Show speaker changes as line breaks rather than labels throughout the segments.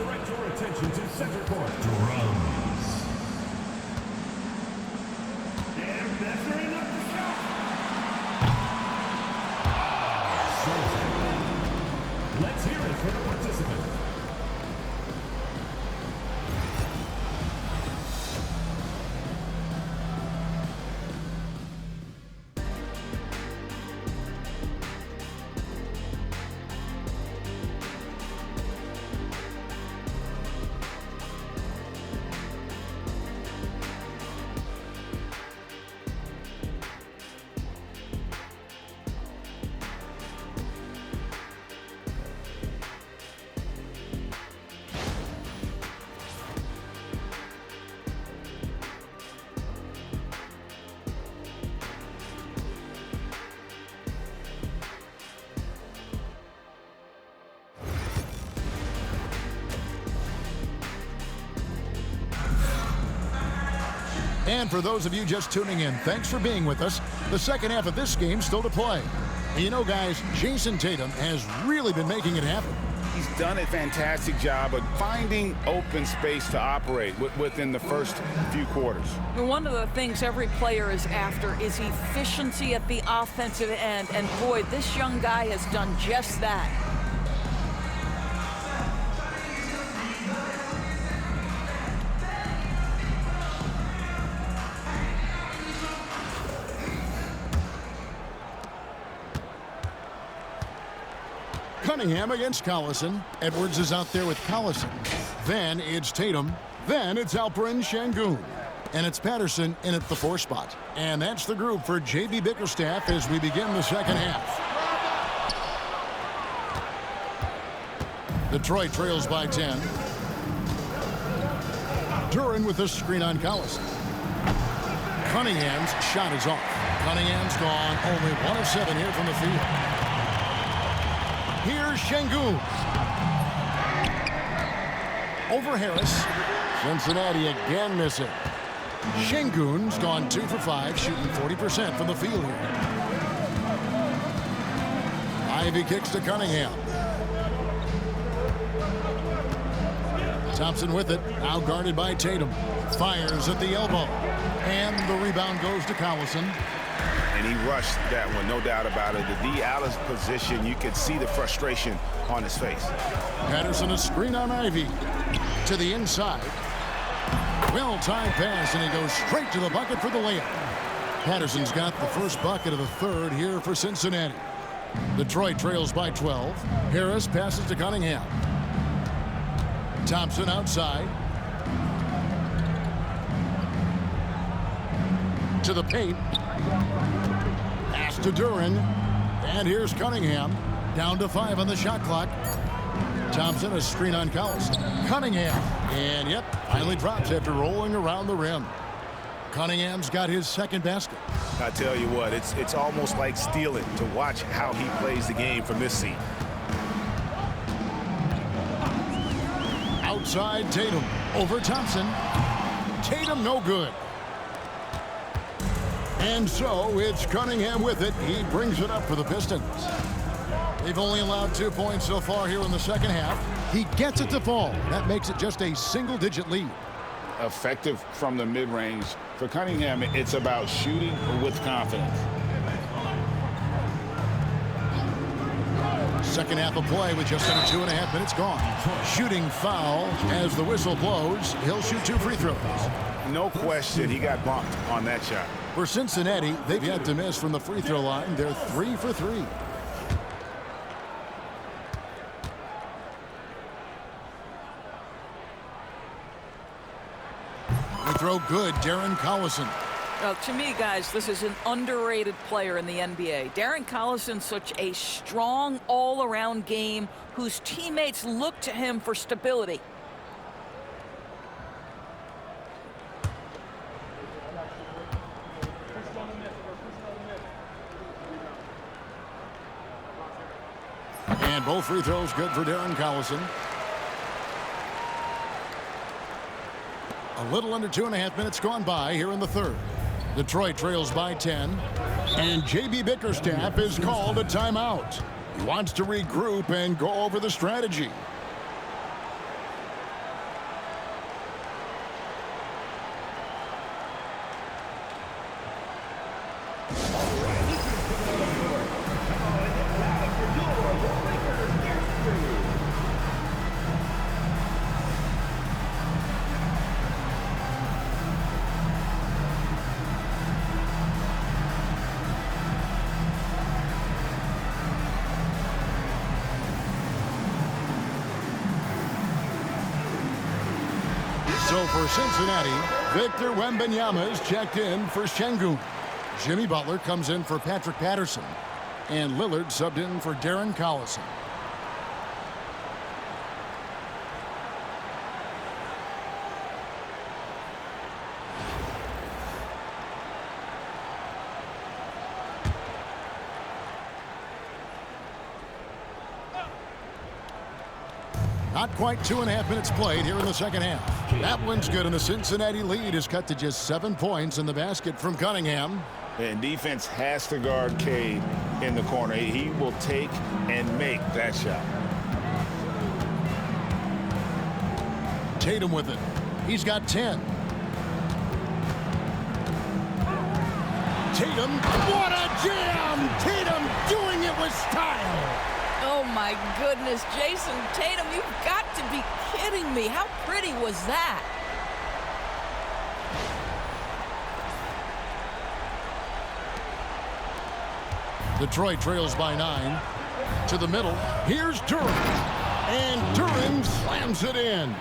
direct your attention to center court. Drums. And measuring up the shot. Let's hear it for the participant.
And for those of you just tuning in, thanks for being with us. The second half of this game still to play. And you know, guys, Jayson Tatum has really been making it happen.
He's done a fantastic job of finding open space to operate within the first few quarters.
One of the things every player is after is efficiency at the offensive end. And boy, this young guy has done just that.
Cunningham against Collison. Edwards is out there with Collison. Then it's Tatum. Then it's Alperen Sengun. And it's Patterson in at the 4 spot. And that's the group for J.B. Bickerstaff as we begin the second half. Detroit trails by 10. Duren with the screen on Collison. Cunningham's shot is off. Cunningham's gone only 1 of 7 here from the field. Here's Sengun. Over Harris. Cincinnati again missing. Sengun's gone 2 for 5, shooting 40% from the field here. Ivy kicks to Cunningham. Thompson with it, out guarded by Tatum. Fires at the elbow. And the rebound goes to Collison.
And he rushed that one, no doubt about it. The D. Allen's position, you could see the frustration on his face.
Patterson a screen on Ivy. To the inside. Well-timed pass, and he goes straight to the bucket for the layup. Patterson's got the first bucket of the third here for Cincinnati. Detroit trails by 12. Harris passes to Cunningham. Thompson outside. To the paint. Pass to Duren. And here's Cunningham. Down to 5 on the shot clock. Thompson a screen on Collison. Cunningham. And yep, finally drops after rolling around the rim. Cunningham's got his second basket.
I tell you what, it's almost like stealing to watch how he plays the game from this seat.
Outside Tatum. Over Thompson. Tatum no good. And so it's Cunningham with it. He brings it up for the Pistons. They've only allowed 2 points so far here in the second half. He gets it to fall. That makes it just a single-digit lead.
Effective from the mid-range. For Cunningham, it's about shooting with confidence.
Second half of play with just under 2.5 minutes gone. Shooting foul as the whistle blows. He'll shoot 2 free throws.
No question, he got bumped on that shot.
For Cincinnati, they've yet to miss from the free throw line. They're 3 for 3. We throw good, Darren Collison.
Well, to me, guys, this is an underrated player in the NBA. Darren Collison's such a strong all-around game whose teammates look to him for stability.
And both free throws good for Darren Collison. A little under 2.5 minutes gone by here in the third. Detroit trails by 10. And J.B. Bickerstaff is called a timeout. He wants to regroup and go over the strategy. So for Cincinnati, Victor Wembanyama is checked in for Şengün. Jimmy Butler comes in for Patrick Patterson. And Lillard subbed in for Darren Collison. Not quite 2.5 minutes played here in the second half. That one's good, and the Cincinnati lead is cut to just 7 points in the basket from Cunningham.
And defense has to guard Cade in the corner. He will take and make that shot.
Tatum with it. He's got 10. Tatum, what a jam! Tatum doing it with style.
Oh, my goodness, Jason Tatum, you've got to be kidding me. How pretty was that?
Detroit trails by 9. To the middle. Here's Duren. And Duren slams it in.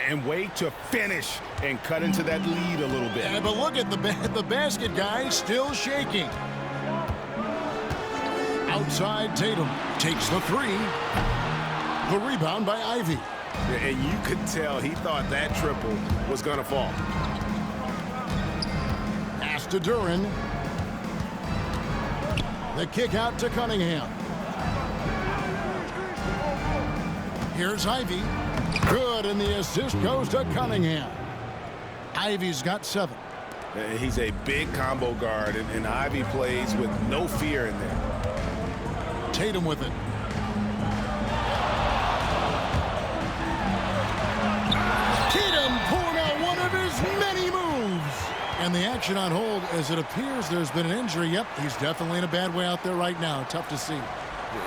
And wait to finish and cut into that lead a little bit.
Yeah, but look at the basket guy still shaking. Outside, Tatum takes the three. The rebound by Ivy.
And you could tell he thought that triple was going to fall.
Pass to Duren. The kick out to Cunningham. Here's Ivy. Good, and the assist goes to Cunningham. Ivy's got 7.
He's a big combo guard, and Ivy plays with no fear in there.
Tatum with it. Tatum pulling out one of his many moves. And the action on hold as it appears there's been an injury. Yep, he's definitely in a bad way out there right now. Tough to see.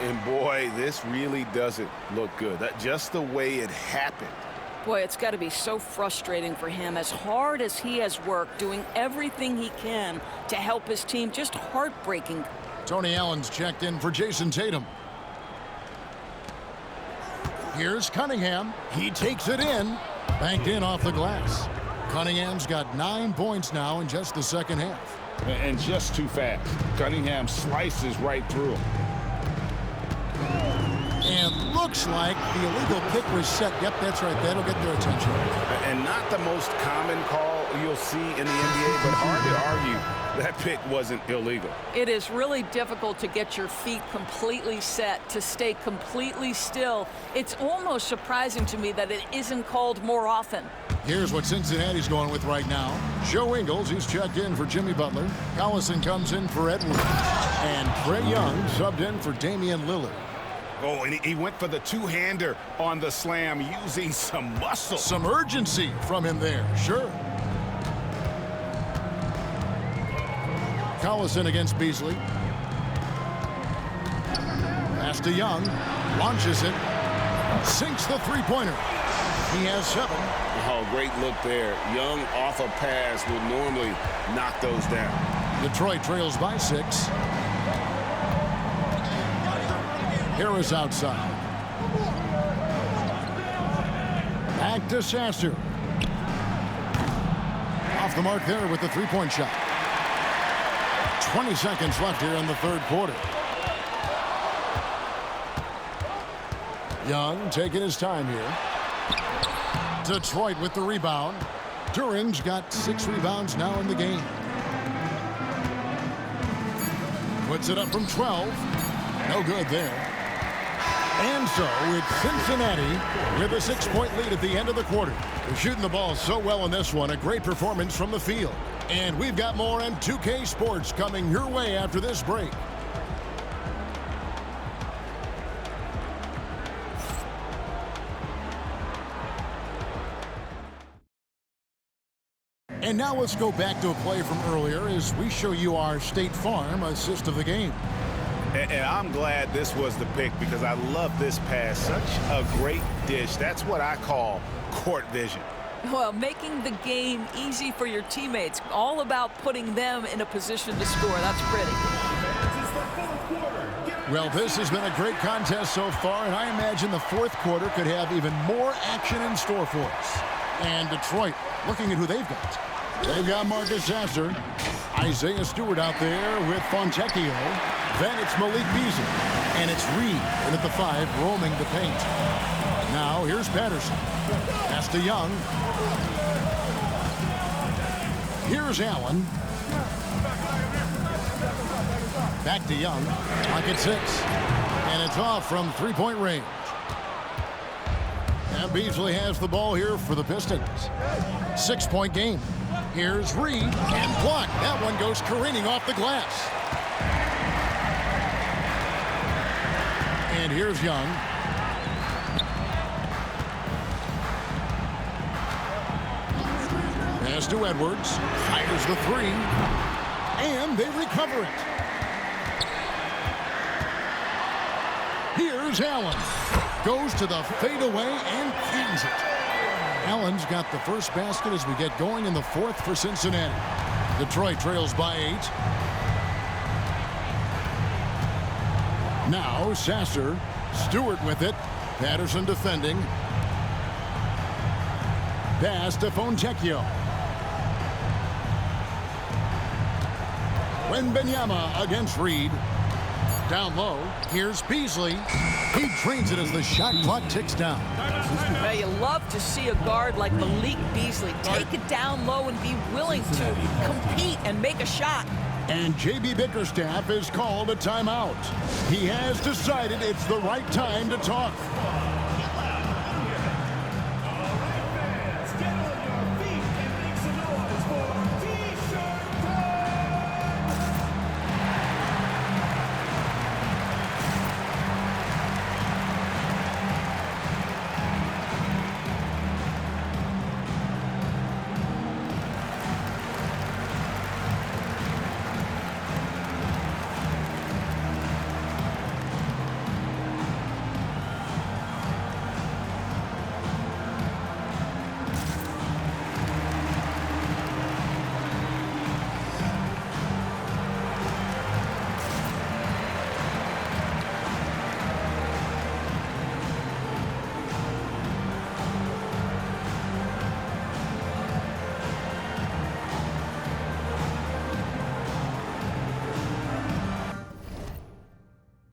And boy, this really doesn't look good. Just the way it happened.
Boy, it's got to be so frustrating for him. As hard as he has worked, doing everything he can to help his team, just heartbreaking.
Tony Allen's checked in for Jason Tatum. Here's Cunningham. He takes it in. Banked in off the glass. Cunningham's got 9 points now in just the second half.
And just too fast. Cunningham slices right through him.
And looks like the illegal pick was set. Yep, that's right. That'll get their attention.
And not the most common call you'll see in the NBA, but hard to argue that pick wasn't illegal.
It is really difficult to get your feet completely set, to stay completely still. It's almost surprising to me that it isn't called more often.
Here's what Cincinnati's going with right now. Joe Ingles, he's checked in for Jimmy Butler. Collison comes in for Edwards. And Trae Young subbed in for Damian Lillard.
Oh, and he went for the two-hander on the slam using some muscle.
Some urgency from him there, sure. Collison against Beasley. Pass to Young. Launches it. Sinks the three-pointer. He has 7.
Oh, great look there. Young off a pass would normally knock those down.
Detroit trails by 6. Harris outside. Back to Sasser. Off the mark there with the three-point shot. 20 seconds left here in the third quarter. Young taking his time here. Detroit with the rebound. Duren's got 6 rebounds now in the game. Puts it up from 12. No good there. And so it's Cincinnati with a 6-point lead at the end of the quarter. They're shooting the ball so well in this one. A great performance from the field. And we've got more on 2K Sports coming your way after this break. And now let's go back to a play from earlier as we show you our State Farm assist of the game.
And I'm glad this was the pick because I love this pass. Such a great dish. That's what I call court vision.
Well, making the game easy for your teammates. All about putting them in a position to score. That's pretty.
Well, this has been a great contest so far, and I imagine the fourth quarter could have even more action in store for us. And Detroit, looking at who they've got. They've got Marcus Sasser, Isaiah Stewart out there with Fontecchio. Then it's Malik Beasley, and it's Reed in at the 5, roaming the paint. Now here's Patterson. Pass to Young. Here's Allen. Back to Young. Clock at 6. And it's off from three-point range. And Beasley has the ball here for the Pistons. 6-point game. Here's Reed and blocked. That one goes careening off the glass. And here's Young. Pass to Edwards. Fires the 3. And they recover it. Here's Allen. Goes to the fadeaway and cleans it. Allen's got the first basket as we get going in the fourth for Cincinnati. Detroit trails by 8. Now Sasser. Stewart with it. Patterson defending. Pass to Fontecchio. Wembanyama against Reed. Down low, here's Beasley. He drains it as the shot clock ticks down.
Now, you love to see a guard like Malik Beasley take it down low and be willing to compete and make a shot.
And J.B. Bickerstaff is called a timeout. He has decided it's the right time to talk.